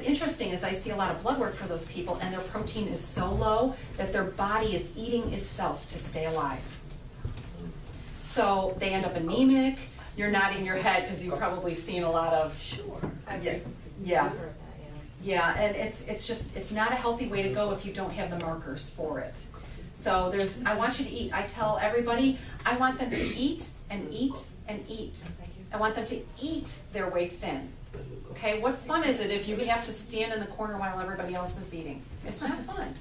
interesting is I see a lot of blood work for those people, and their protein is so low that their body is eating itself to stay alive. So they end up anemic. You're nodding your head because you've probably seen a lot of. Sure. Yeah. Yeah, and it's not a healthy way to go if you don't have the markers for it. So I want you to eat. I tell everybody, I want them to eat and eat and eat. I want them to eat their way thin. Okay, what fun is it if you have to stand in the corner while everybody else is eating? It's not fun.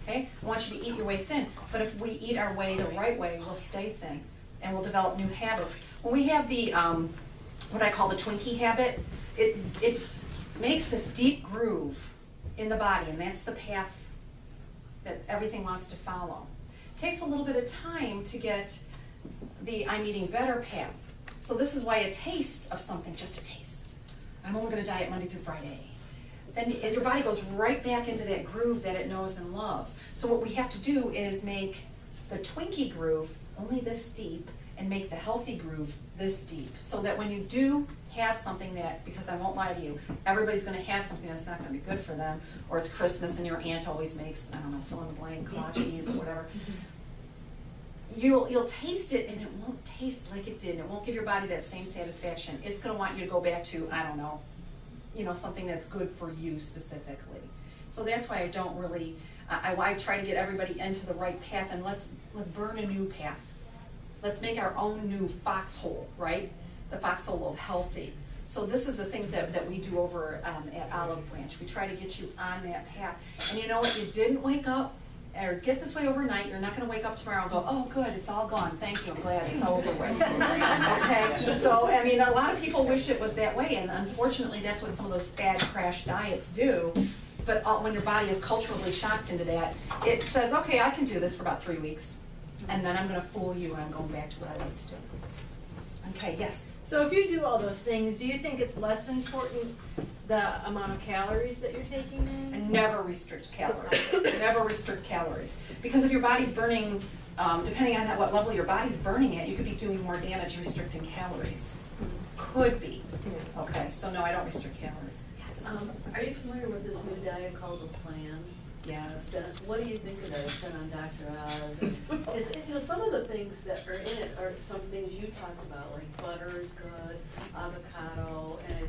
Okay, I want you to eat your way thin, but if we eat our way the right way, we'll stay thin and we'll develop new habits. When we have the, what I call the Twinkie habit, it makes this deep groove in the body, and that's the path that everything wants to follow. It takes a little bit of time to get the I'm eating better path. So this is why a taste of something, just a taste. I'm only gonna diet Monday through Friday. Then your body goes right back into that groove that it knows and loves. So what we have to do is make the Twinkie groove only this deep and make the healthy groove this deep. So that when you do have something that, because I won't lie to you, everybody's gonna have something that's not gonna be good for them, or it's Christmas and your aunt always makes, I don't know, fill in the blank, kolaches or whatever. You'll taste it and it won't taste like it did. It won't give your body that same satisfaction. It's gonna want you to go back to, I don't know, something that's good for you specifically. So that's why I don't really, I try to get everybody into the right path, and let's burn a new path. Let's make our own new foxhole, right? The foxhole of healthy. So this is the things that we do over at Olive Branch. We try to get you on that path. And you know what? You didn't wake up or get this way overnight. You're not going to wake up tomorrow and go, oh, good, it's all gone. Thank you. I'm glad it's over with. Okay? So, I mean, a lot of people wish it was that way, and unfortunately, that's what some of those fad crash diets do. But when your body is culturally shocked into that, it says, okay, I can do this for about 3 weeks, and then I'm going to fool you, and I'm going back to what I like to do. Okay, yes? So if you do all those things, do you think it's less important the amount of calories that you're taking in? And never restrict calories. Never restrict calories. Because if your body's burning, depending on what level your body's burning at, you could be doing more damage restricting calories. Could be. Okay, so no, I don't restrict calories. Yes. Are you familiar with this new diet called a plan? Yes. What do you think of that? It's been on Dr. Oz. It's some of the things that are in it are some things you talked about, like butter is good, avocado, and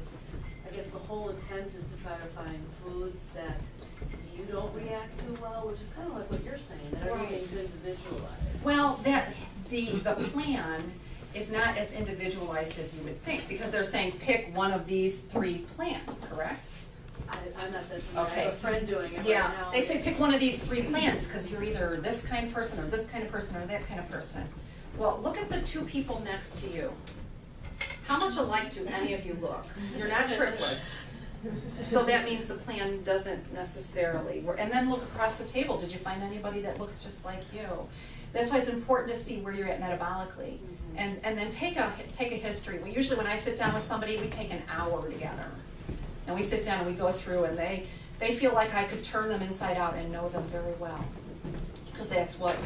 I guess the whole intent is to try to find foods that you don't react to well, which is kind of like what you're saying, that everything's individualized. Well, the plan is not as individualized as you would think, because they're saying pick one of these 3 plants, correct? I'm not that familiar. Okay. I have a friend doing it right Yeah, now. they say pick one of these 3 plants because you're either this kind of person or this kind of person or that kind of person. Well, look at the 2 people next to you. How much alike do any of you look? You're not triplets. So that means the plan doesn't necessarily work. And then look across the table. Did you find anybody that looks just like you? That's why it's important to see where you're at metabolically. And then take a history. Well, usually when I sit down with somebody, we take an hour together. And we sit down and we go through, and they feel like I could turn them inside out and know them very well. Because that's what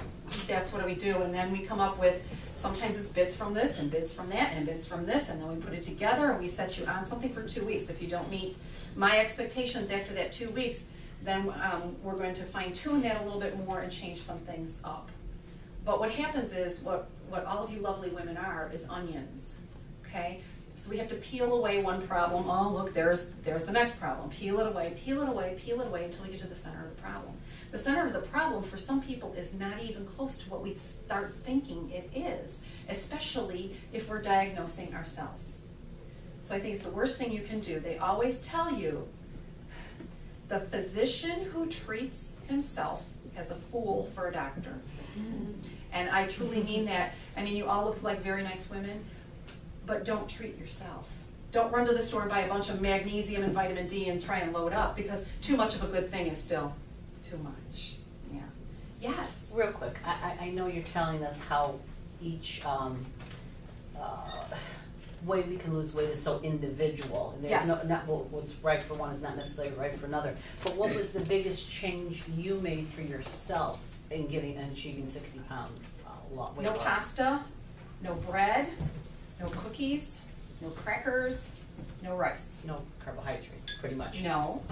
we do. And then we come up with, sometimes it's bits from this and bits from that and bits from this, and then we put it together and we set you on something for 2 weeks. If you don't meet my expectations after that 2 weeks, then we're going to fine tune that a little bit more and change some things up. But what happens is, what all of you lovely women are, is onions, okay? So we have to peel away one problem. Oh, look, there's the next problem. Peel it away, peel it away, peel it away until we get to the center of the problem. The center of the problem for some people is not even close to what we start thinking it is, especially if we're diagnosing ourselves. So I think it's the worst thing you can do. They always tell you, the physician who treats himself as a fool for a doctor. And I truly mean that. I mean, you all look like very nice women, but don't treat yourself. Don't run to the store and buy a bunch of magnesium and vitamin D and try and load up, because too much of a good thing is still too much. Yeah. Yes? Real quick, I know you're telling us how each way we can lose weight is so individual. And there's Yes. not what's right for one is not necessarily right for another. But what was the biggest change you made for yourself in getting and achieving 60 pounds weight No loss? pasta, no bread, no cookies, no crackers, no rice. No carbohydrates, pretty much. No.